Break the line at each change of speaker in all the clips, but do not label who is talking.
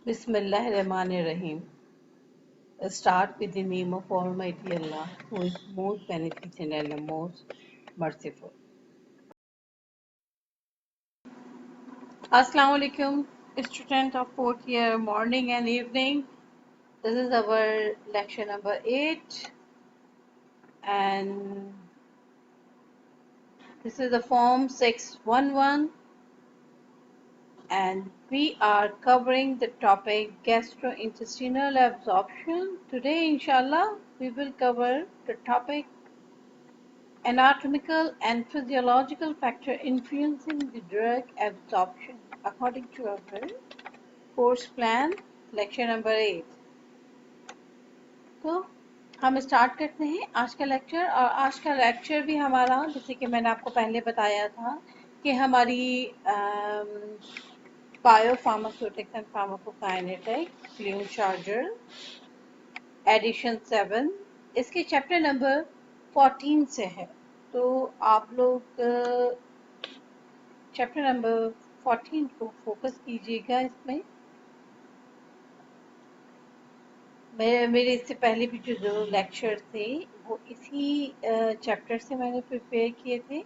Bismillahirrahmanirrahim. Start with the name of Almighty Allah, who is most beneficent and the most merciful. Assalamu alaikum, student of 4th year, morning and evening. This is our lecture number 8, and this is the form 611, and we are covering the topic gastrointestinal absorption. Today, inshallah, we will cover the topic anatomical and physiological factor influencing the drug absorption according to our course plan, lecture number 8. तो हम start करते हैं आज का lecture. और आज का lecture भी हमारा, जैसे कि मैंने आपको पहले बताया था, कि हमारी बायोफार्मास्यूटिक्स एंड फार्माकोकाइनेटिक्स क्लियन चार्जर एडिशन 7, इसके चैप्टर नंबर 14 से है। तो आप लोग चैप्टर नंबर 14 को फोकस कीजिएगा। इसमें मेरे इससे पहले भी जो लेक्चर थे वो इसी चैप्टर से मैंने प्रिपेयर किए थे।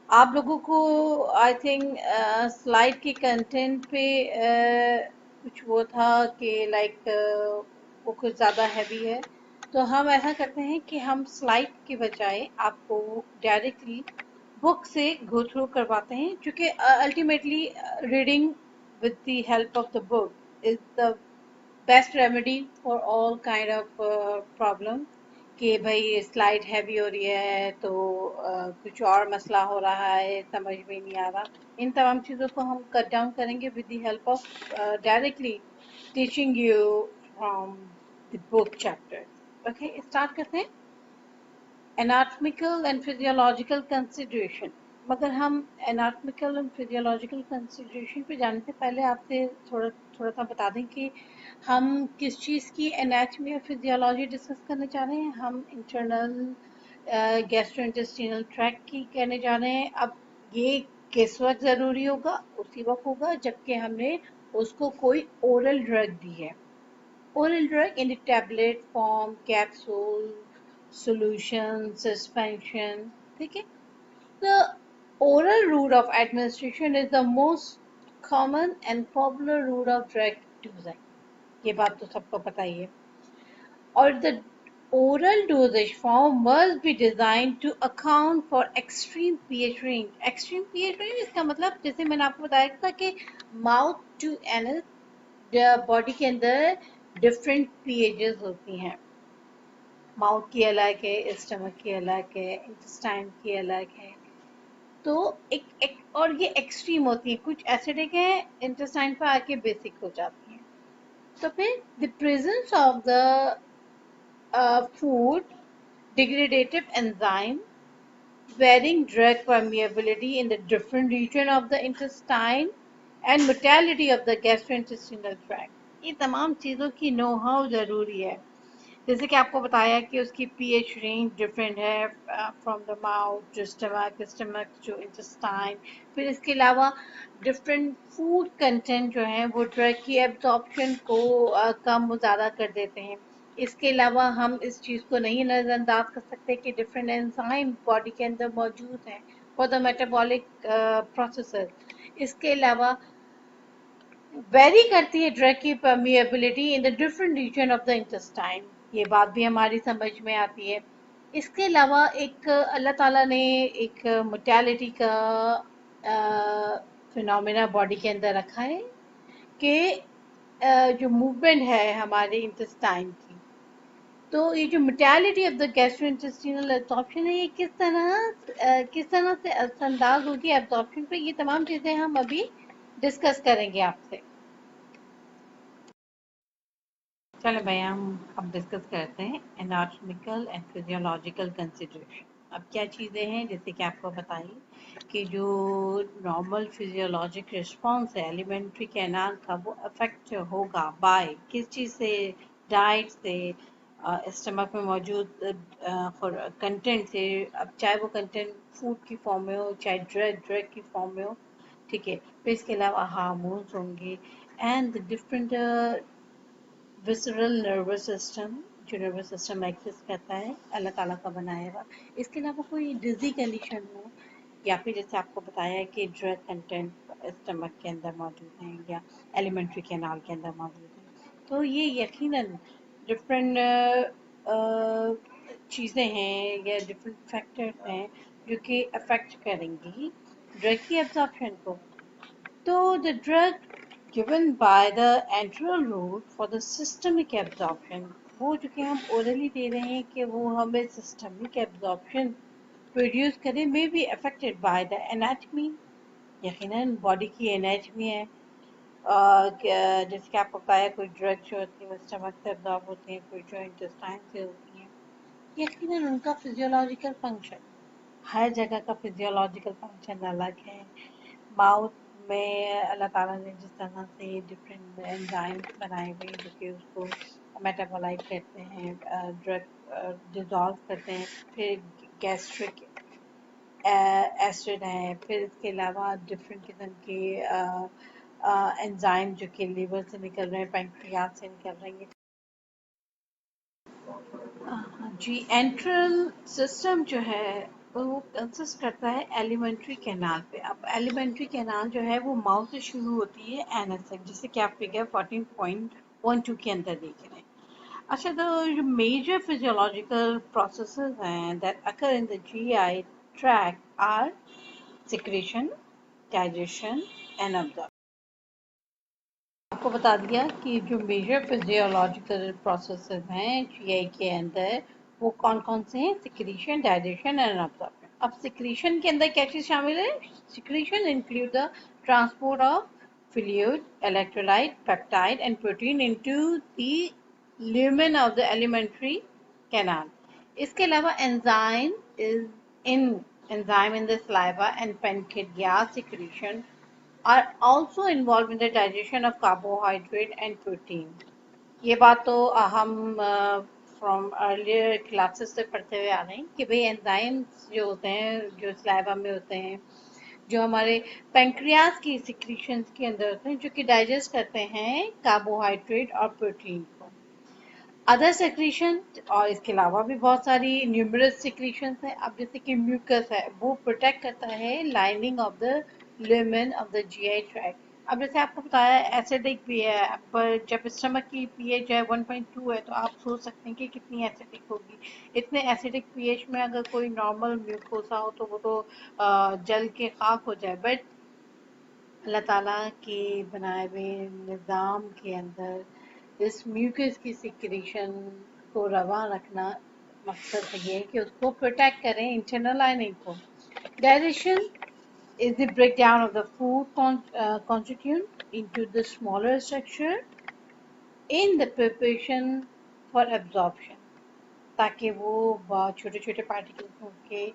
आप लोगों को आई थिंक स्लाइड के कंटेंट पे कुछ वो था कि लाइक वो कुछ ज़्यादा हैवी है, तो हम ऐसा करते हैं कि हम स्लाइड के बजाय आपको डायरेक्टली बुक से गो थ्रू करवाते हैं, क्योंकि ultimately reading with the help of the book is the best remedy for all kind of problem. कि भाई स्लाइड हैवी हो रही है तो कुछ और मसला हो रहा है, समझ में नहीं आ रहा, इन तमाम चीज़ों को हम कट डाउन करेंगे with the help of directly teaching you from the book chapter. Okay, start करते हैं। anatomical and physiological consideration। मगर हम anatomical and physiological consideration पे जाने से पहले आपसे थोड़ा सा बता दें कि हम किस चीज़ की anatomy और physiology डिस्कस करने जा रहे हैं। हम internal gastrointestinal tract की कहने जा रहे हैं। अब ये किस वक्त ज़रूरी होगा? उसी वक्त होगा जबकि हमने उसको कोई oral drug दी है। oral drug in the tablet form, capsule, solution, suspension, ठीक है। The oral route of administration is the most common and popular route of drug dosing। ये बात तो सबको पता ही है। और the oral dosage form must be designed to account for extreme pH range। extreme pH range इसका मतलब जैसे मैंने आपको बताया था कि mouth to anus बॉडी के अंदर डिफरेंट पीएचेस होती हैं। माउथ की अलग है, स्टमक की अलग है, इंटेस्टाइन की अलग है। तो एक और ये एक्सट्रीम होती है, कुछ एसिडिक है, इंटेस्टाइन पर आके बेसिक हो जाती है। तो फिर the presence of the food degradative enzyme varying drug permeability in the different region of the intestine and motility of the gastrointestinal tract। ये तमाम चीज़ों की नो हाउ ज़रूरी है। जैसे कि आपको बताया कि उसकी पीएच रेंज डिफरेंट है from the mouth to stomach, stomach to intestine. फिर इसके अलावा डिफरेंट फूड कंटेंट जो है वो ड्रग की एब्जॉर्प्शन को कम ज़्यादा कर देते हैं। इसके अलावा हम इस चीज़ को नहीं नज़रअंदाज कर सकते कि डिफरेंट एंजाइम बॉडी के अंदर मौजूद हैं फॉर द मेटाबॉलिक प्रोसेसेस। इसके अलावा वेरी करती है ड्रग की permeability in the different region of the intestine. ये बात भी हमारी समझ में आती है। इसके अलावा एक अल्लाह ताला ने एक मोर्टेलिटी का फिनोमेना बॉडी के अंदर रखा है कि जो मूवमेंट है हमारे इंटेस्टाइन की, तो ये जो mortality of the gastrointestinal absorption है, ये किस तरह से असरअंदाज होगी एब्जॉर्प्शन पे, ये तमाम चीज़ें हम अभी डिस्कस करेंगे आपसे। चलो भैया, हम अब डिस्कस करते हैं एनाटॉमिकल एंड फिजियोलॉजिकल कंसिडरेशन। अब क्या चीज़ें हैं, जैसे कि आपको बताइए कि जो नॉर्मल फिजियोलॉजिक रिस्पॉन्स है एलिमेंट्री कैनाल का, वो अफेक्ट होगा बाय किस चीज़ से? डाइट से, स्टमक में मौजूद कंटेंट से। अब चाहे वो कंटेंट फूड की फॉर्म में हो, चाहे ड्रग की फॉर्म में हो, ठीक है। फिर इसके अलावा हार्मोन्स होंगे, and the different visceral nervous system, जो नर्वस सिस्टम एक्सेस करता है, अल्लाह ताला का बनाया हुआ। इसके अलावा कोई डिजी कंडीशन हो, या फिर जैसे आपको बताया कि ड्रग कंटेंट स्टमक के अंदर मौजूद हैं या एलिमेंट्री कैनाल के अंदर मौजूद हैं, तो ये यकीनन डिफरेंट चीज़ें हैं या डिफरेंट फैक्टर्स हैं जो कि अफेक्ट करेंगी ड्रग की एब्जॉर्प्शन को। तो the drug given by the enteral route for the systemic absorption, वो जो कि हम orally दे रहे हैं कि वो हमें systemic absorption प्रोड्यूस करें, may be affected by the anatomy, यकीनन बॉडी की एनाटमी है। जैसे कि आपको बताया कोई ड्रग जो होती है वो स्टमक से एब्जॉर्ब होती है, कोई जो इंटेस्टाइन से होती है, यकीनन उनका फिजियोलॉजिकल फंक्शन, हर जगह का फिजियोलॉजिकल फंक्शन अलग है। माउथ में अल्लाह ताला ने जिस तरह से डिफरेंट एंजाइम्स बनाए हुए जो कि उसको मेटाबोलाइट करते हैं, ड्रग डिजॉल्व करते हैं, फिर गैस्ट्रिक एसिड है, फिर इसके अलावा डिफरेंट किस्म के एंजाइम जो कि लीवर से निकल रहे हैं, पैंक्रियाज से निकल रहे हैं। जी, एंट्रल सिस्टम जो है वो कंसिस्ट करता है एलिमेंट्री कैनाल पे। अब एलिमेंट्री कैनाल जो है वो माउथ से शुरू होती है एनस तक, जिसे कि आप फिगर 14.12 के अंदर देख रहे हैं। अच्छा, तो जो मेजर फिजियोलॉजिकल प्रोसेसेस हैं that occur in the GI tract are secretion, digestion and absorption. आपको बता दिया कि जो मेजर फिजियोलॉजिकल प्रोसेसेस हैं जीआई के अंदर वो कौन कौन से हैं, सिक्रीशन, डाइजेशन एंड अब्जॉर्प्शन। अब सिक्रीशन के अंदर क्या चीज़ शामिल है? Secretion include the transport of fluid, electrolyte, peptide and protein into the lumen of the alimentary canal. इसके अलावा enzyme in the saliva and pancreas secretion are also involved in the digestion of carbohydrate and protein. ये बात तो हम from earlier classes से पढ़ते हुए आ रहे हैं कि भाई एंजाइम्स जो होते हैं, जो स्लाइवा में होते हैं, जो हमारे पैंक्रियाज की सिक्रीशंस के अंदर होते हैं, जो कि डाइजेस्ट करते हैं कार्बोहाइड्रेट और प्रोटीन को। अदर सेक्रीशन, और इसके अलावा भी बहुत सारी न्यूमरस सेक्रीशन है। अब जैसे कि म्यूकस है, वो प्रोटेक्ट करता है lining of the lumen of the GI tract. अब जैसे आपको बताया एसिडिक भी है, पर जब स्टमक की पीएच है 1.2 है, तो आप सोच सकते हैं कि कितनी एसिडिक होगी। इतने एसिडिक पीएच में अगर कोई नॉर्मल म्यूकोसा हो तो वो तो जल के खाक हो जाए, बट अल्लाह ताला के बनाए हुए निज़ाम के अंदर इस म्यूकस की सिक्रीशन को रवा रखना मकसद ये है कि उसको प्रोटेक्ट करें, इंटरनल लाइनिंग को। Digestion is the breakdown of the food constituent into the smaller structure in the preparation for absorption, ताकि वो छोटे छोटे पार्टिकल्स के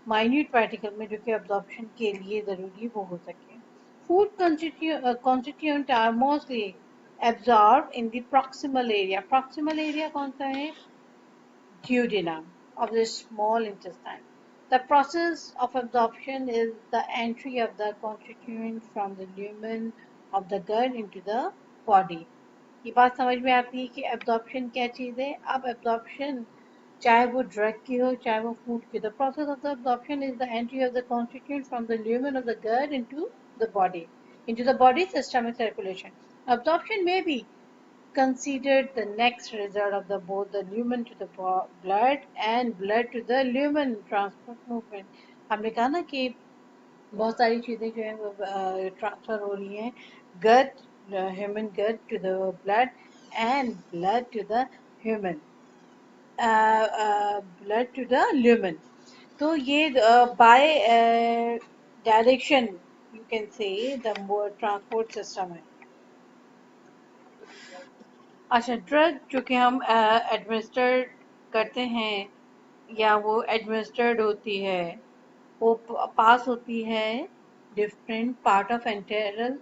माइन्यूट पार्टिकल में जो कि एब्जॉर्प्शन के लिए ज़रूरी वो हो सके। Food constituent are mostly absorbed in the proximal area. proximal area कौन सा है? Duodenum of the small intestine. The process of absorption is the entry of the constituent from the lumen of the gut into the body. ये बात समझ में आती है कि एब्जॉर्प्शन क्या चीज़ है। अब एब्जॉर्प्शन चाहे वो ड्रग की हो चाहे वो फूड की, the process of the absorption is the entry of the constituent from the lumen of the gut into the body systemic circulation. Absorption may be considered the next result of the both the lumen to the blood and blood to the lumen transport movement. हमने कहा ना कि बहुत सारी चीज़ें जो है वो ट्रांसफर हो रही हैं, gut, human gut to the blood and blood to the human blood to the lumen. तो ये by direction you can say the more transport system है। अच्छा, ड्रग जो कि हम एडमिनिस्टर करते हैं या वो एडमिनिस्टर्ड होती है, वो पास होती है different part of enteral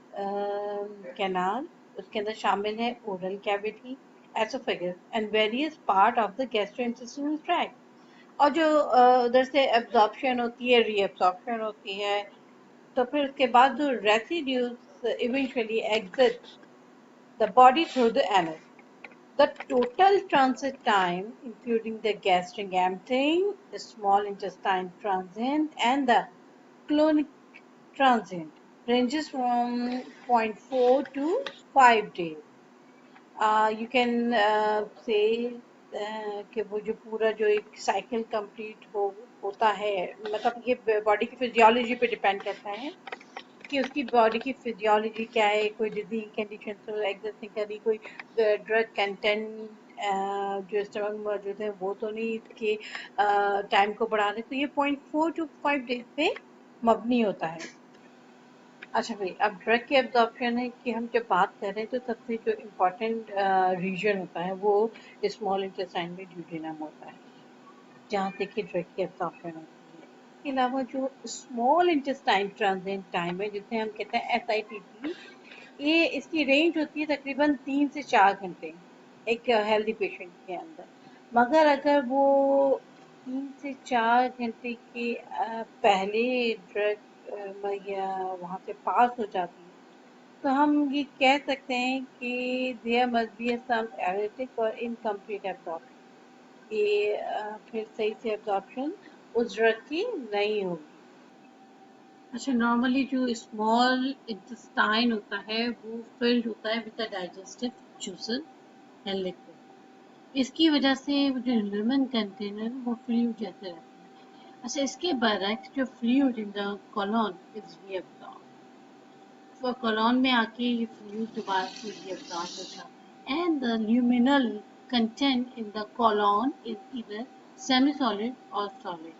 canal. उसके अंदर शामिल है oral cavity, oesophagus and various part of the gastrointestinal tract. और जो उधर से एब्जॉर्प्शन होती है, रीअब्जॉर्प्शन होती है, तो फिर उसके बाद जो residues eventually exit the body through the anus. The total transit time, including the gastric emptying, the small intestine transient, and the colonic transient, ranges from zero point 0.4 to 5 days. You can say कि वो जो पूरा जो एक cycle complete होता है, मतलब ये बॉडी की फिजियोलॉजी पे डिपेंड करता है कि उसकी बॉडी की फिजियोलॉजी क्या है, कोई डिजीज कंडीशन तो एग्जिस्ट नहीं कर रही, कोई ड्रग कंटेंट जो स्टमक में मौजूद है वो तो नहीं इसके टाइम को बढ़ा रहे, तो ये 0.4 to 5 डेज पे मबनी होता है। अच्छा भाई, अब ड्रग की एब्जॉर्प्शन है कि हम जब बात कर रहे हैं तो सबसे जो इम्पोर्टेंट रीजन होता है वो स्मॉल इंटेस्टाइन में ड्यूडेनम होता है, जहाँ से कि ड्रग की एब्जॉर्प्शन होती है। इसके अलावा जो स्मॉल इंटेस्टाइन ट्रांजिट टाइम है जिसे हम कहते हैं SITT, ये इसकी रेंज होती है तकरीबन 3 से 4 घंटे एक हेल्दी पेशेंट के अंदर। मगर अगर वो 3 से 4 घंटे के पहले ड्रग या वहाँ से पास हो जाती है तो हम ये कह सकते हैं कि देयर मस्ट बी सम एरिटिक और इनकम्प्लीट एब्जॉर्प्शन, ये फिर सही से एब्जॉर्प्शन उस ड्रग की नहीं होगी। अच्छा, नॉर्मली जो स्मॉल इंटेस्टाइन होता है वो फिल्ड होता है with the digestive juices and liquid. इसकी वजह से जो ल्यूमेन कंटेनर वो फ्लूइड जैसे रहते हैं। अच्छा, इसके बरक्स जो fluid in the colon is reabsorb, तो कोलन में आके ये फ्लूइड दोबारा से रीअब्सॉर्ब हो जाता है and the luminal content in the colon is either semi solid और सॉलिड।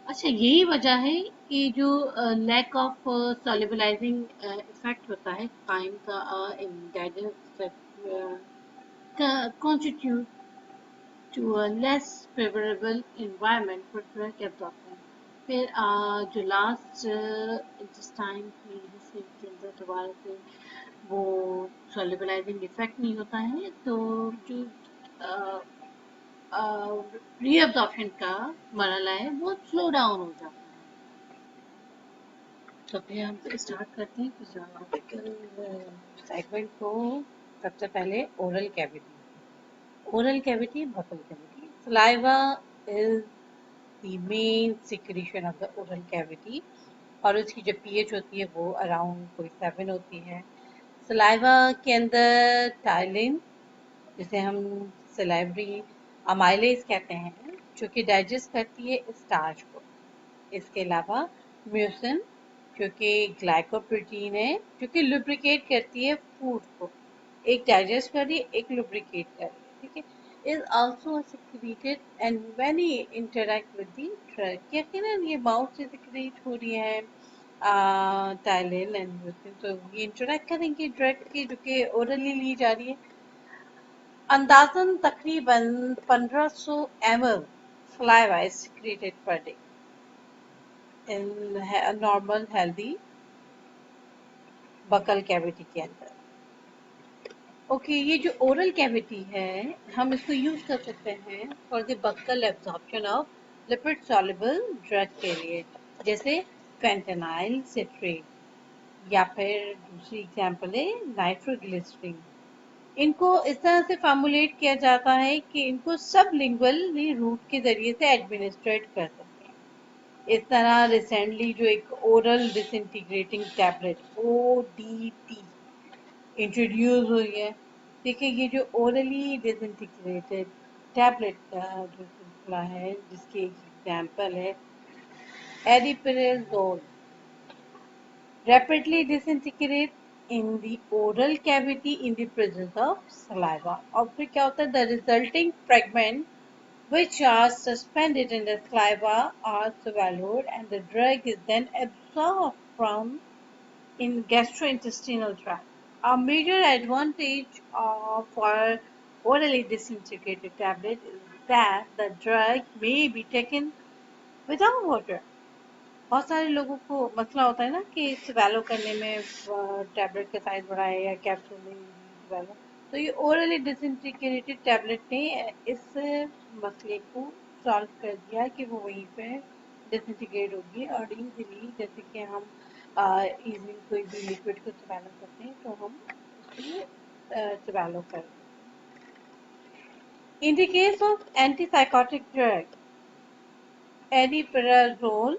अच्छा, यही वजह है कि जो लैक ऑफ सॉल्युबलाइजिंग इफेक्ट होता है काइम का इन digestive contribute to a less favorable environment for drug absorption। फिर जो लास्ट इंटेस्टाइन की हिस्से के अंदर दोबारा से वो सॉल्युबलाइजिंग इफेक्ट नहीं होता है, तो जो रीअब्जॉर्प्शन का मरहला है वो स्लो डाउन हो जाता है। तो फिर हम स्टार्ट करते हैं फिजियोलॉजिकल सेगमेंट को। सबसे पहले oral cavity. Oral cavity, buccal cavity. Saliva is the main secretion of the oral cavity और उसकी जो पीएच होती है वो अराउंड कोई 7 होती है। सलाइवा के अंदर टाइलिन, जिसे हम सलाइवरी अमाइलेज कहते हैं, जो कि डाइजेस्ट करती है स्टार्च को। इसके अलावा म्यूसिन, जो कि ग्लाइकोप्रोटीन है, जो कि लुब्रिकेट करती है फूड को, एक डाइजेस्ट कर रही है, एक लुब्रिकेट कर रही है, ठीक है। Is also secreted and when he interact with the drug, यकीनन ये माउथ से सिक्रीट हो रही है टाइलिन एंड म्यूसिन, तो ये इंटरैक्ट करेंगे ड्रग की जो कि ओरली ली जा रही है। अंदाजन तकरीबन 1500 ml saliva is secreted per day in a normal healthy buccal cavity के अंदर। ओके, ये जो ओरल कैविटी है हम इसको यूज कर सकते हैं for the buckle absorption of lipid soluble drug के लिए, जैसे फेंटेनाइल सिट्रेट या फिर दूसरी एग्जांपल है नाइट्रोग्लिसरीन। इनको इस तरह से फॉर्मुलेट किया जाता है कि इनको सबलिंगुअल रूट के जरिए से एडमिनिस्ट्रेट कर सकते हैं। इस तरह रिसेंटली जो एक oral disintegrating tablet ODT introduce हुई है। देखिए, ये जो ओरली डिसइंटीग्रेटेड टैबलेट का जो सिलसिला है जिसकी एग्जाम्पल है एरिपिरिजोल, rapidly disintegrate in the oral cavity in the presence of saliva। और फिर क्या होता है, the resulting fragment which are suspended in the saliva are swallowed and the drug is then absorbed from in gastrointestinal tract। A major advantage for orally disintegrated tablet is that the drug may be taken without water। बहुत सारे लोगों को मसला होता है ना कि swallow करने में टैबलेट का साइज बड़ा है या कैप्सूल में स्वेलो, तो ये ओरली डिसइंटीग्रेटेड टैबलेट ने इस मसले को सॉल्व कर दिया कि वो वहीं पे डिसइंटीग्रेट होगी और इजीली, जैसे कि हम इजीली कोई भी लिक्विड को स्वेलो करते हैं तो हम उसको cephalocardium. In the case of antipsychotic drug, एडिपराजोल,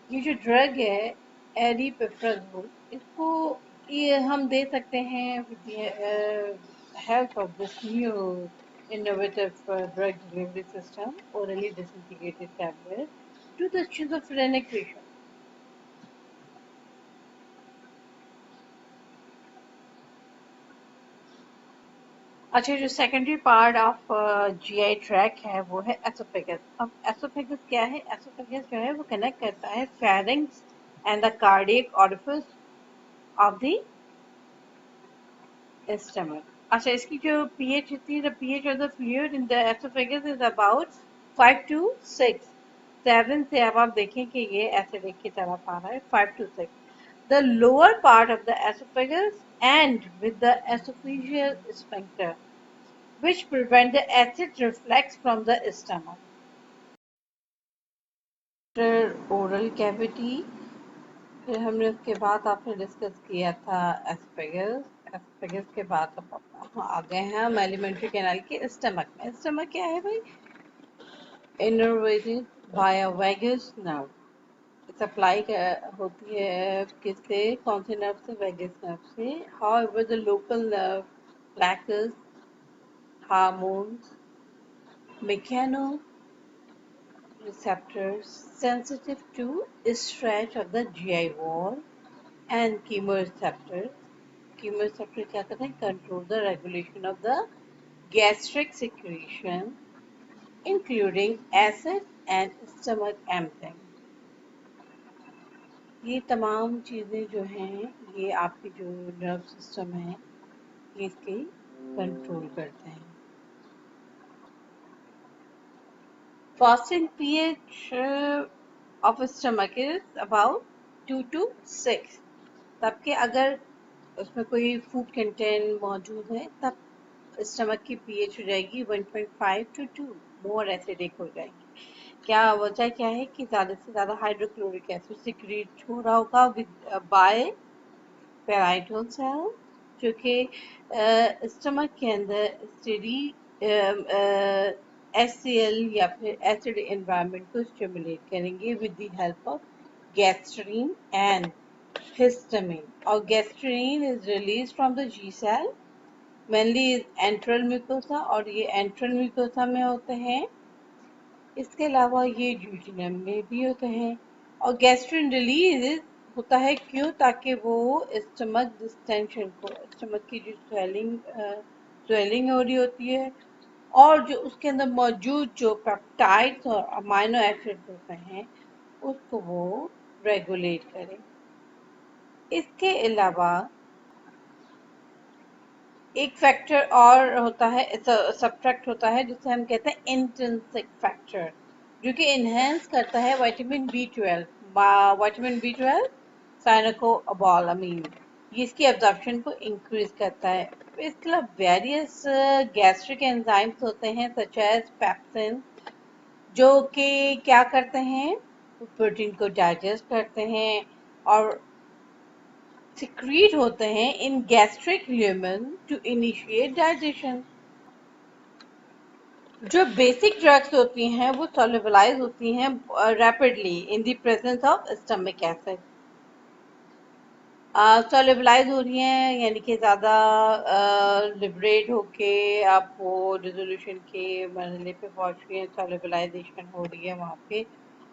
ये जो ड्रग है एडिपराजोल, इसको ये हम दे सकते हैं with the help of this new innovative drug delivery system, orally disintegrated tablet, to the schizophrenic patient. अच्छा, जो secondary part of GI tract है वो है एसोफेगस. अब एसोफेगस क्या है? एसोफेगस जो है वो कनेक्ट करता है pharynx and the cardiac orifice of the stomach. अच्छा, इसकी जो पीएच होती है, the pH of the fluid in the oesophagus is about 5 to 6. 7 से अब आप देखें कि ये एसिडिक की तरफ आ रहा है. 5 to 6. The lower part of the esophagus and with the esophageal sphincter, which prevent the acid reflux from the stomach. Oral cavity, फिर हमने उसके बाद आपने डिस्कस किया था एस्पेगस. एस्पेगस के बाद अब आ गए हैं हम एलिमेंट्री कैनाल के स्टमक में. स्टमक क्या है भाई? Innervated by a vagus nerve. Supply होती है किससे? कौन से नर्व से? वेगस नर्व से. However the local nerve lacks hormones, mechanoreceptors sensitive to stretch of the GI wall, and chemoreceptors. Chemoreceptors क्या करते हैं? Control the regulation of the gastric secretion, including acid and stomach emptying. ये तमाम चीज़ें जो हैं ये आपकी जो नर्व सिस्टम है ये इसकी कंट्रोल करते हैं. Fasting pH of stomach is about 2 to 6. तब के अगर उसमें कोई फूड कंटेंट मौजूद है तब स्टमक की पीएच हो जाएगी 1.5 to 2. मोर एसिडिक हो जाएगी. क्या वजह क्या है कि ज़्यादा से ज़्यादा हाइड्रोक्लोरिक एसिड सिक्रीट हो रहा होगा विद बाय पैराइटल सेल, जो कि स्टमक के अंदर स्टेडी HCl या फिर एसिड एनवायरनमेंट को स्टिमुलेट करेंगे with the help of gastrin and histamine. और gastrin is release from the G cell, mainly antral mucosa, और ये एंट्रल म्यूकोसा में होते हैं. इसके अलावा ये ड्यूटेनम में भी होते हैं. और गैस्ट्रीन रिलीज होता है क्यों? ताकि वो स्टमक डिस्टेंशन को, स्टमक की जो स्वेलिंग हो रही होती है और जो उसके अंदर मौजूद जो पेप्टाइड्स और अमाइनो एसिड्स होते हैं उसको वो रेगुलेट करें. इसके अलावा एक फैक्टर और होता है, सब्ट्रैक्ट होता है, जिसे हम कहते हैं इंट्रिंसिक फैक्टर, जो कि इन्हेंस करता है विटामिन B12. विटामिन B12 साइनोकोबालामीन, ये इसकी एब्जॉर्प्शन को इंक्रीज करता है. इसके अलावा वेरियस गैस्ट्रिक एंजाइम्स होते हैं सच एज पेप्सिन, जो कि क्या करते हैं? प्रोटीन को डाइजेस्ट करते हैं और सिक्रीट होते हैं in gastric lumen to initiate digestion. जो बेसिक ड्रग्स होती हैं वो सॉल्युबलाइज होती हैं rapidly in the presence of stomach acid. Solubilize हो रही हैं यानी कि ज़्यादा लिबरेट होके आप वो डिसोल्यूशन के मरहले पे पहुंच रही हैं, सॉल्युबलाइजेशन हो रही है वहाँ पे,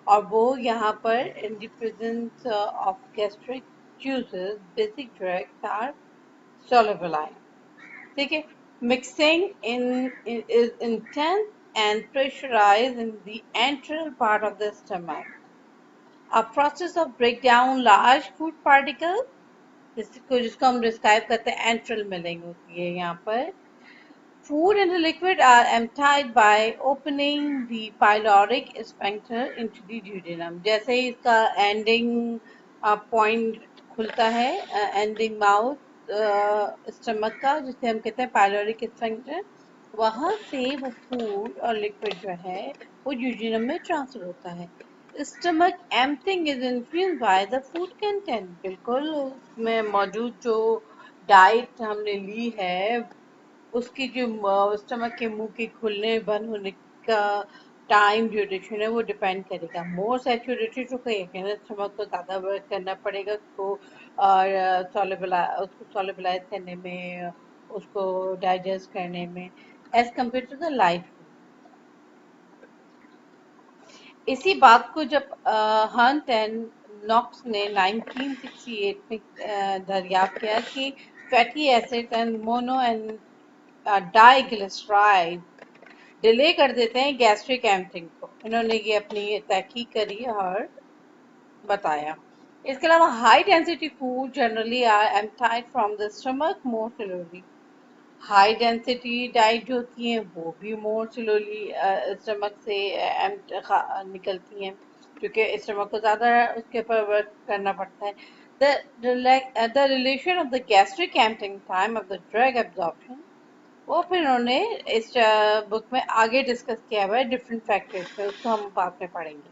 और वो यहाँ पर इन the presence of gastric juices, basic drugs are solubilized. ठीक है. Mixing is intense and pressurized in the antral part of the stomach. A process of breakdown large food particles, जिसको हम डिस्क्राइब करते हैं एंट्रल मिलिंग होती है यहाँ पर. Food and the liquid are emptied by opening the pyloric sphincter into the duodenum. जैसे ही इसका एंडिंग पॉइंट खुलता है, एंडिंग माउथ स्टमक का, जिसे हम कहते हैं पाइलोरिक स्फिंक्टर, वहाँ से वो फूड और लिक्विड जो है वो ड्यूडेनम में ट्रांसफर होता है. Stomach emptying is influenced by the food content. बिल्कुल, उसमें मौजूद जो डाइट हमने ली है उसकी जो स्टमक के मुंह के खुलने बंद होने का टाइम ड्यूरेशन है वो डिपेंड करेगा। मोर सैचुरेटेड तो यकीन स्टमक को ज़्यादा वर्क करना पड़ेगा उसको, और उसको सॉलिबलाइज करने में, उसको डाइजेस्ट करने में, as compare to the light. इसी बात को जब हंट एंड नॉक्स ने 1968 में दरियाफ्त किया कि fatty acid and mono and diglyceride delay कर देते हैं गैस्ट्रिक एम्पटिंग को। इन्होंने ये अपनी तहकीक करी और बताया। इसके अलावा high density food generally are emptied from the stomach more slowly. High density diet जो होती हैं वो भी मोर स्लोली स्टमक से निकलती हैं, क्योंकि स्टमक को ज़्यादा उसके ऊपर वर्क करना पड़ता है। The relation of the gastric emptying time of the drug absorption, वो फिर उन्होंने इस बुक में आगे डिस्कस किया हुआ है डिफरेंट फैक्टर्स पे, उसको हम बाद में पढ़ेंगे।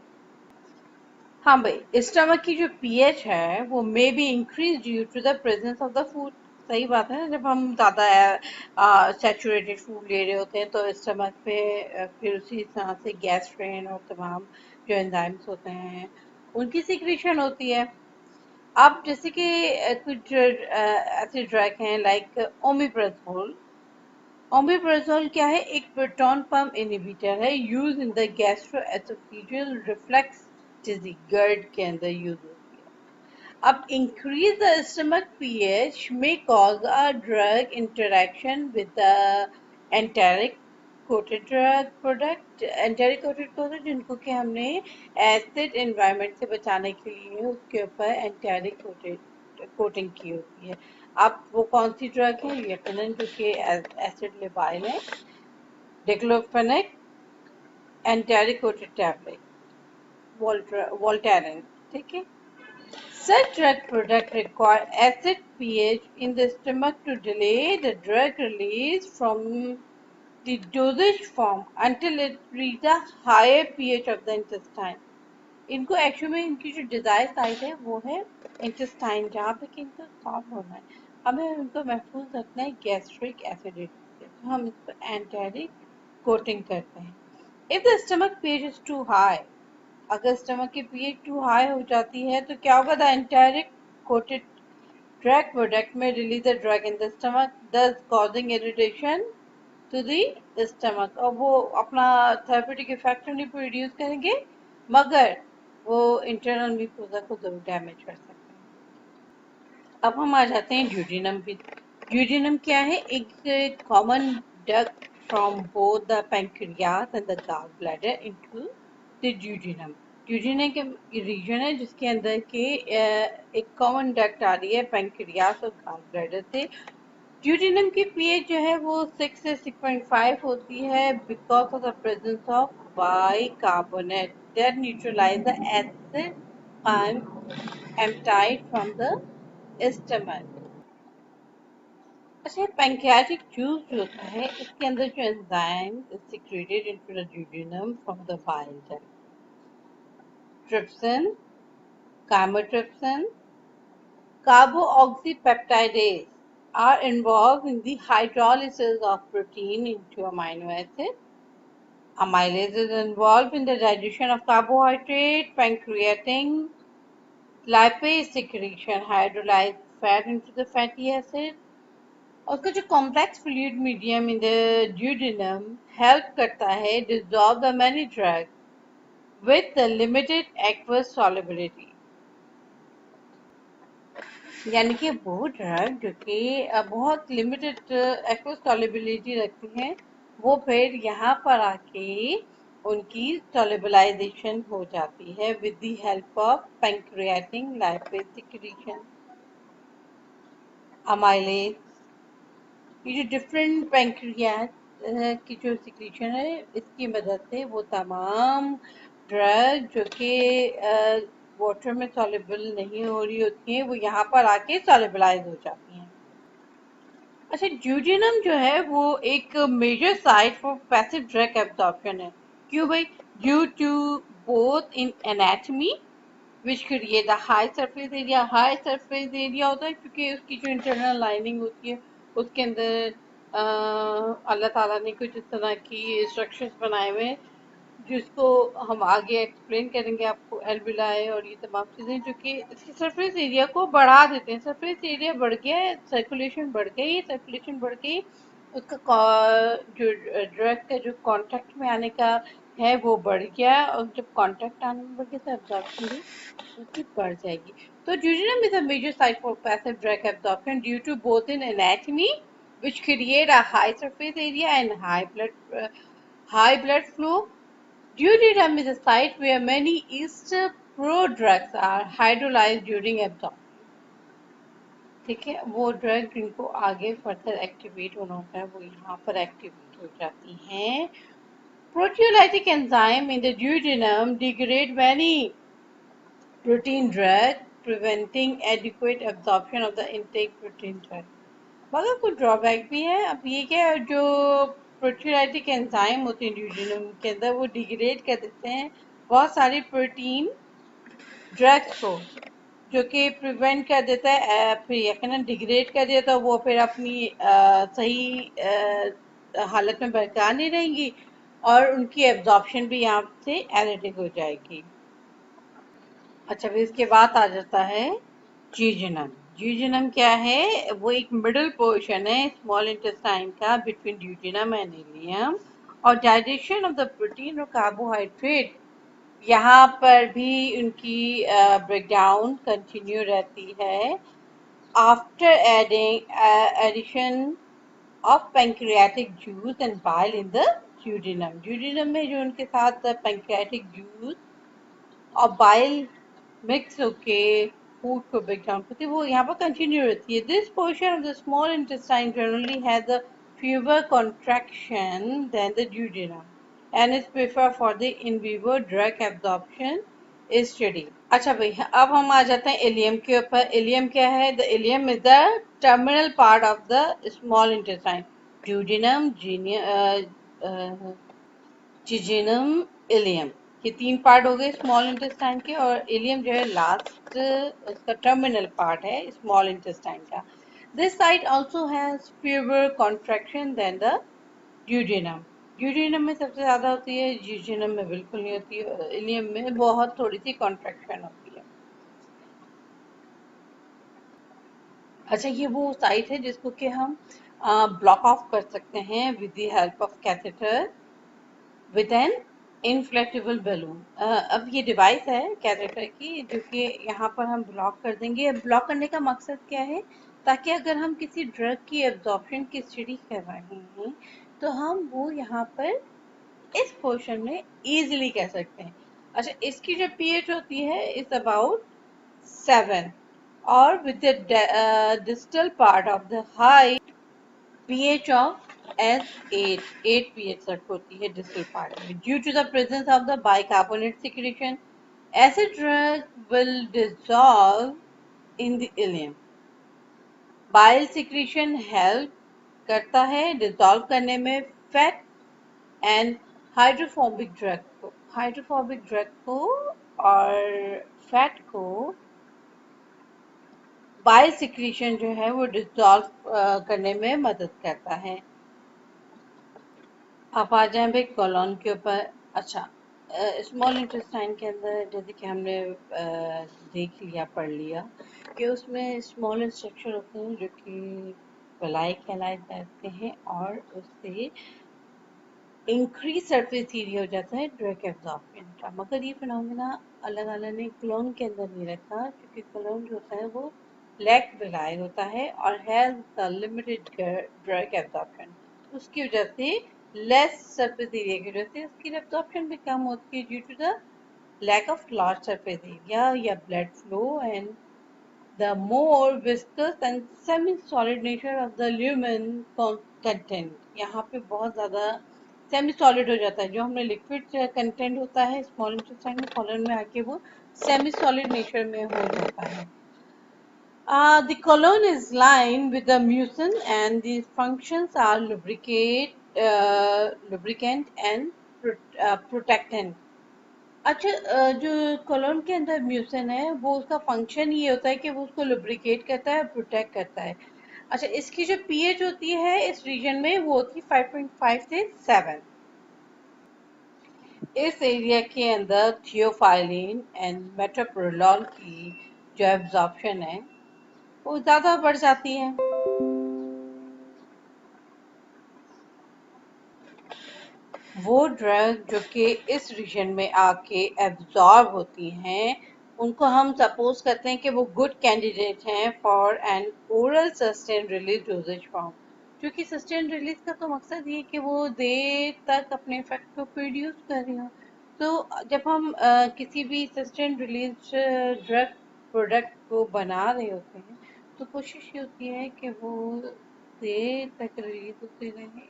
हाँ भाई, स्टमक की जो पीएच है वो may be increase due to the presence of the food. सही बात है ना, जब हम ज़्यादा सैचुरेटेड फूड ले रहे होते हैं तो स्टमक पे फिर उसी तरह से गैस्ट्रिन और तमाम जो एंजाइम्स होते हैं उनकी सिक्रीशन होती है। अब जैसे कि कुछ ऐसे ड्रग हैं लाइक ओमिप्रेजोल। ओमेप्राजोल क्या है? एक प्रोटॉन पंप इनहिबिटर है, use in the gastro-oesophageal reflux disease, GERD के अंदर यूज होती है। अब इंक्रीज द स्टमक पीएच में cause a drug interaction with the enteric coated drug product. Enteric coated product जिनको कि हमने एसिड एनवायरनमेंट से बचाने के लिए उसके ऊपर एंटेरिक कोटिंग की होती है। अब वो कौन सी ड्रग है? यकीनन जो कि एसिड लिबाइल है, डिक्लोफेनेक, एंटेरिक कोटेड टैबलेट, वोल्टारेन। ठीक है। Such drug product require acid pH in the stomach to delay the drug release from the dosage form until it reaches a higher pH of the intestine. इनको actually में इनकी जो Dzire site है वो है intestine, जहाँ पे कि इनको सॉल्व होना है। हमें इनको महफूज रखना है गैस्ट्रिक एसिडिटी से, तो हम इसको एंटेरिक कोटिंग करते हैं। If the stomach pH is too high, अगर स्टमक की pH टू हाई हो जाती है तो क्या होगा? The enteric coated drug product में release the drug in the stomach, thus causing irritation to the stomach. और वो अपना थेरेप्यूटिक इफेक्ट नहीं प्रोड्यूस करेंगे, मगर वो इंटरनल म्यूकोसा को जरूर डैमेज कर सकते हैं। अब हम आ जाते हैं ड्यूडेनम पे। ड्यूडेनम क्या है? एक common duct from both the pancreas and the gall bladder into the duodenum. Duodenum के रीजन है जिसके अंदर के एक कॉमन डक्ट आ रही है पैंक्रियास और गॉल ब्लैडर से। ड्यूटेरियम की पीएच जो है वो 6 से 6.5 होती है because of the presence of bicarbonate that neutralize the acid emptied from the stomach. अच्छा, पैंक्रियाटिक जूस जो होता है इसके अंदर जो enzyme secreted into the duodenum from the bile duct, trypsin, chymotrypsin, carboxypeptidase are involved in the hydrolysis of protein into amino acid. Amylase is involved in the digestion of carbohydrate, pancreating, lipase secretion, hydrolyze fat into the fatty acid. उसका जो complex fluid medium in the duodenum help करता है dissolve the many drug with the limited aqueous solubility. यानी कि वो drug जो कि बहुत लिमिटेड एक्वस सॉल्युबिलिटी रखती हैं वो फिर यहाँ पर आके उनकी सॉल्युबलाइजेशन हो जाती है with the help of pancreatic lipase secretion, amylase. ये जो डिफरेंट पैंक्रियास की जो सिक्रीशन है इसकी मदद से वो तमाम ड्रग जो कि वाटर में सॉल्युबल नहीं हो रही होती हैं वो यहाँ पर आके सॉल्युबलाइज हो जाती हैं। अच्छा, ड्यूडेनम जो है वो एक major site for passive drug absorption है। क्यों भाई? Due to both in anatomy which create the high surface area. High surface area होता है क्योंकि उसकी जो इंटरनल लाइनिंग होती है उसके अंदर अल्लाह ताला ने कुछ इस तरह की स्ट्रक्चर्स बनाए हुए हैं जिसको हम आगे एक्सप्लेन करेंगे आपको, एल्विलाई और ये तमाम चीज़ें जो कि इसकी सरफेस एरिया को बढ़ा देते हैं। सरफेस एरिया बढ़ गया है, सर्कुलेशन बढ़ गई, सर्कुलेशन बढ़ गई, उसका जो ड्रग का जो कांटेक्ट में आने का है वो बढ़ गया, और जब कांटेक्ट आने में बढ़ गया तो एब्जॉर्प्शन भी उसकी बढ़ जाएगी। तो duodenum is a major site for passive drug absorption due to both in anatomy, which create a high surface area and high blood flow. Duodenum is a site where many East prodrugs are hydrolyzed during absorption. ठीक है, वो drug जिनको आगे further activate होना होता है वो यहाँ पर एक्टिवेट हो जाती हैं। Proteolytic enzyme in the duodenum degrade many protein drug, preventing adequate absorption of the intake protein drug. मगर कुछ ड्रॉबैक भी है। अब ये क्या है, जो प्रोटीयोलाइटिक एंजाइम होते हैं ड्यूडेनम के अंदर वो डिग्रेड कर देते हैं बहुत सारी प्रोटीन ड्रग्स को, जो कि प्रिवेंट कर देता है, फिर यकीनन डिग्रेड कर देता है, वो फिर अपनी सही हालत में बरकरार नहीं रहेंगी और उनकी एब्जॉर्प्शन भी यहाँ से एरेटिक हो जाएगी। अच्छा, फिर इसके बाद आ जाता है जीजनम। जीजनम क्या है? वो एक मिडल पोर्शन है स्मॉल इंटेस्टाइन का बिटवीन ड्यूटेनम एंड इलियम, और डाइजेशन ऑफ द प्रोटीन और कार्बोहाइड्रेट यहाँ पर भी उनकी ब्रेकडाउन कंटिन्यू रहती है after addition of pancreatic juice and bile in the duodenum. Duodenum में जो उनके साथ पैंक्रियाटिक जूस और बाइल मिक्स होके फूड को ब्रेक डाउन करती है, वो यहाँ पर कंटिन्यू रहती है। This portion of the small intestine generally has a fewer contraction than the duodenum and is preferred for the in vivo drug absorption study. अच्छा भाई, अब हम आ जाते हैं इलियम के ऊपर। इलियम क्या है? The ileum is the terminal part of the small intestine. Duodenum, jejunum, ileum, ये तीन पार्ट हो गए स्मॉल इंटेस्टाइन के, और इलियम जो है लास्ट उसका टर्मिनल पार्ट है स्मॉल इंटेस्टाइन का। This site also has fewer contraction than the duodenum. Duodenum में सबसे ज्यादा होती है, जिजिनम में बिल्कुल नहीं होती है, इलियम में बहुत थोड़ी सी कॉन्ट्रैक्शन होती है। अच्छा, ये वो साइट है जिसको कि हम ब्लॉक ऑफ कर सकते हैं with the help of catheter with an inflatable balloon. अब ये डिवाइस है कैथेटर की जो कि यहाँ पर हम ब्लॉक कर देंगे। ब्लॉक करने का मकसद क्या है? ताकि अगर हम किसी ड्रग की एब्जॉर्प्शन की स्टडी कर रहे हैं तो हम वो यहाँ पर इस पोर्शन में इजीली कर सकते हैं। अच्छा, इसकी जो पीएच होती है इज अबाउट 7, और with the distal part of the high pH of S8, 8 pH तक होती है distal part में. Due to the presence of the bicarbonate secretion, acid drug will dissolve in the ileum. Bile secretion help करता है dissolve करने में fat and hydrophobic drug को और fat को बाइल सिक्रीशन जो है वो डिसॉल्व करने में मदद करता है। आप आ जाए भाई कोलोन के ऊपर। अच्छा, स्मॉल इंटेस्टाइन के अंदर जैसे कि हमने देख लिया, पढ़ लिया कि उसमें स्मॉल स्ट्रक्चर होते हैं जो कि विलाई कहलाए जाते हैं, और उससे इंक्रीज सरफेस एरिया हो जाता है ड्रग एब्जॉर्प्शन का। मगर ये फिनोमेना अल्लाह ताला ने कोलोन के अंदर नहीं रखा, क्योंकि कोलोन जो होता है वो लैक विलाई होता है और has the limited drug absorption. उसकी वजह से लेस सरफेस एरिया की वजह से उसकी एब्जॉर्प्शन भी कम होती है due to the lack of large surface area या blood flow and the more viscous and semi-solid nature of the lumen content। यहाँ पे बहुत ज़्यादा सेमी सॉलिड हो जाता है। जो हमने लिक्विड कंटेंट होता है स्मॉल इंटेस्टाइन में, कोलन में आके वो सेमी सॉलिड नेचर में हो जाता है। The colon is lined with the mucin and these functions are lubricant and protectant. अच्छा, जो कोलोन के अंदर म्यूसिन है वो उसका फंक्शन ये होता है कि वो उसको लुब्रिकेट करता है, प्रोटेक्ट करता है। अच्छा, इसकी जो पीएच होती है इस रीजन में वो होती है 5.5 से 7। इस एरिया के अंदर थियोफाइलिन एंड मेटोप्रोलॉल की जो एब्जॉर्प्शन है वो ज्यादा बढ़ जाती है। वो ड्रग जो कि इस रीजन में आके एब्जॉर्ब होती हैं उनको हम सपोज करते हैं कि वो गुड कैंडिडेट हैं for an oral sustain release doses form. क्योंकि सस्टेन रिलीज का तो मकसद ये है कि वो देर तक अपने इफेक्ट को प्रोड्यूस कर रही हो। तो जब हम किसी भी सस्टेन रिलीज ड्रग प्रोडक्ट को बना रहे होते हैं तो कोशिश ये होती है कि वो देर तक रिलीज होते रहे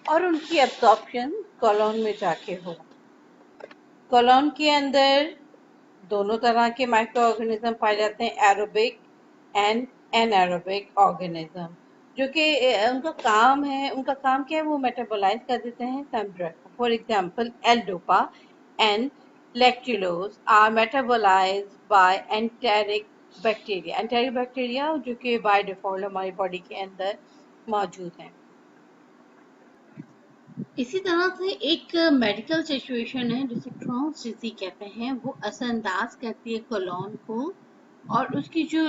और उनकी एब्जॉर्प्शन कोलोन में जाके हो। कोलोन के अंदर दोनों तरह के माइक्रो ऑर्गेनिज्म पाए जाते हैं, एरोबिक एंड एनएरोबिक ऑर्गेनिज्म, जो कि उनका काम क्या है, वो मेटाबोलाइज कर देते हैं some drug. For example L dopa and lactulose are metabolised by enteric bacteria. Enteric bacteria जो कि बाय डिफॉल्ट हमारी बॉडी के अंदर मौजूद हैं। इसी तरह से एक मेडिकल सिचुएशन है जिसे क्रॉन्स डिजीज कहते हैं, वो असरअंदाज करती है कोलोन को और उसकी जो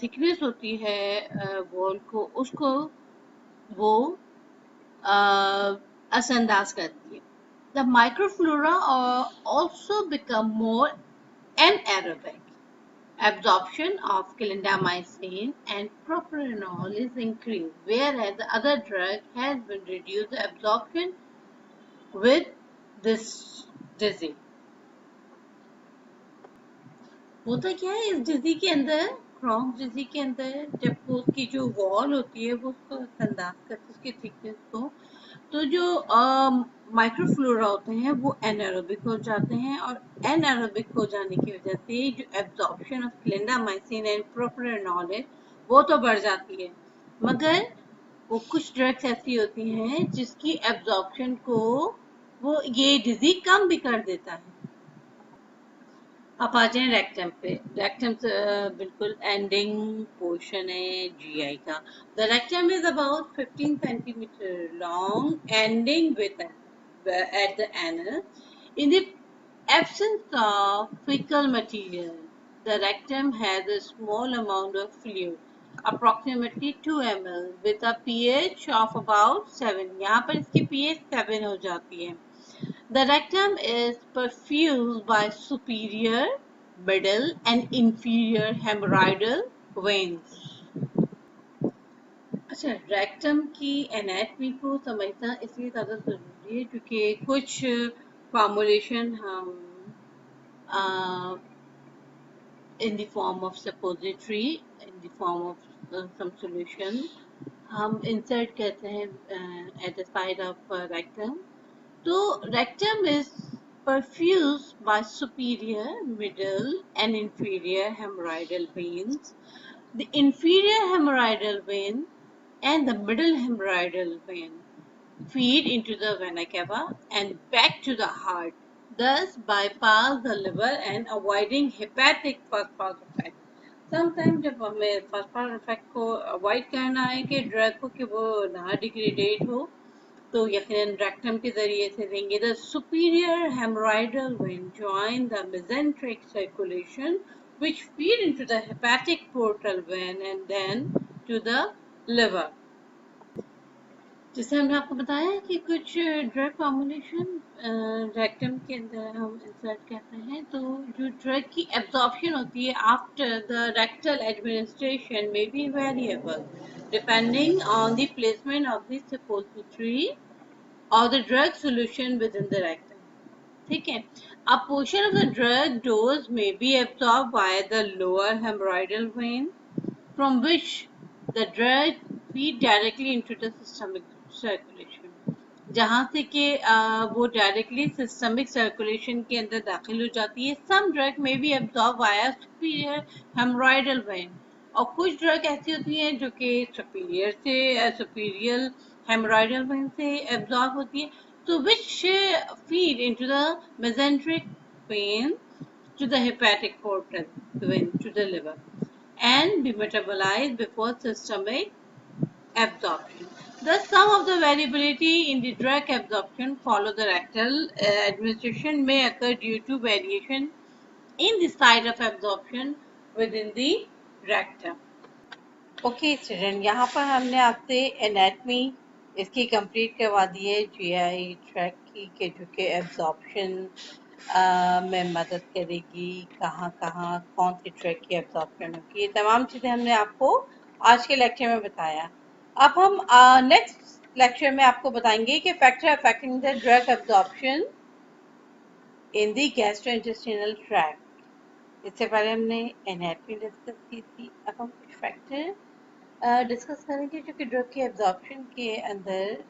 थिकनेस होती है वॉल को, उसको वो असरअंदाज करती है। The microflora also become more anaerobic. Absorption of clindamycin and propranolol is increased, whereas the other drug has been reduced the absorption with this disease। होता क्या है इस डिजीज के अंदर, क्रॉन्स डिजीज के अंदर, जब वो उसकी जो वॉल होती है वो उसको अंदाज करती है उसकी थिकनेस को, तो जो माइक्रोफ्लोरा होते हैं वो एनारोबिक हो जाते हैं और एनारोबिक हो जाने की वजह से जो एब्जॉर्प्शन ऑफ क्लिंडामाइसिन एंड प्रोप्रानोल है वो तो बढ़ जाती है, मगर वो कुछ ड्रग्स ऐसी होती हैं जिसकी एब्जॉर्प्शन को वो ये डिजीज कम भी कर देता है। आप आ जाए रेक्टम पे। रेक्टम बिल्कुल एंडिंग पोर्शन है जीआई का। The rectum is about 15 centimetre long ending with at the anal. In the absence of fecal material, the rectum has a small amount of fluid, approximately 2 ml, with a pH of about 7। यहाँ पर इसकी pH 7 हो जाती है। The rectum is perfused by superior, middle and inferior hemorrhoidal veins। अच्छा, rectum की anatomy को समझना इसलिए ज़्यादा ज़रूरी है क्योंकि कुछ फॉर्मुलेशन हम in the form of suppository, in the form of some solution हम insert करते हैं at the side of rectum। तो rectum is perfused by superior, middle and inferior hemorrhoidal veins। The inferior hemorrhoidal vein and the middle hemorrhoidal vein feed into the vena cava and back to the heart, thus bypass the liver and avoiding hepatic phosphorus effect। Sometimes जब हमें phosphorus effect को avoid करना है कि drug को कि वो ना डिग्रेडेट हो, तो यकीनन रेक्टम के जरिए से देंगे। The superior hemorrhoidal vein join the mesenteric circulation which feed into the hepatic portal vein and then to the liver। जैसे हमने आपको बताया कि कुछ ड्रग फॉर्मुलेशन रेक्टम के अंदर हम इंसर्ट करते हैं, तो जो ड्रग की एब्जॉर्प्शन होती है after the rectal administration may be variable depending on the placement of the suppository और the drug solution within the rectum. ठीक है, a portion of the drug dose may be absorbed by the lower hemorrhoidal vein from which the drug feed directly into the systemic circulation। जहाँ से कि वो directly systemic circulation के अंदर दाखिल हो जाती है। सम ड्रग में भी एब्जॉर्ब वाया सुपीरियर हेमोरॉइडल वेन, और कुछ ड्रग ऐसी होती हैं जो कि सुपीरियर हेमोरॉयडल वेन से एब्जॉर्ब होती है, तो which feed into the mesenteric when to the hepatic portal vein to the liver and be metabolized before systemic absorption. Thus, some of the variability in the drug absorption follow the rectal administration may occur due to variation in the site of absorption within the rectum. Okay student, यहाँ पर हमने आपसे anatomy इसकी complete करवा दी है, GI tract की के जो कि एब्जॉर्प्शन में मदद करेगी, कहाँ कहाँ कौन सी ट्रैक की एब्जॉर्प्शन होगी, ये तमाम चीज़ें हमने आपको आज के लेक्चर में बताया। अब हम नेक्स्ट लेक्चर में आपको बताएंगे कि factor affecting the drug absorption in the gastrointestinal tract. इससे पहले हमने एनाटमी डिस्कस की थी, अब हम कुछ फैक्टर डिस्कस करेंगे जो कि ड्रग के एब्जॉर्प्शन के अंदर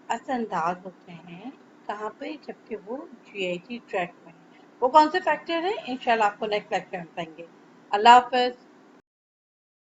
असरअंदाज होते हैं, कहाँ पे, जबकि वो जीआईटी ट्रैक में है। वो कौन से फैक्टर हैं, इंशाल्लाह आपको नेक्स्ट लेक्चर में बताएंगे। अल्लाह हाफ़िज़।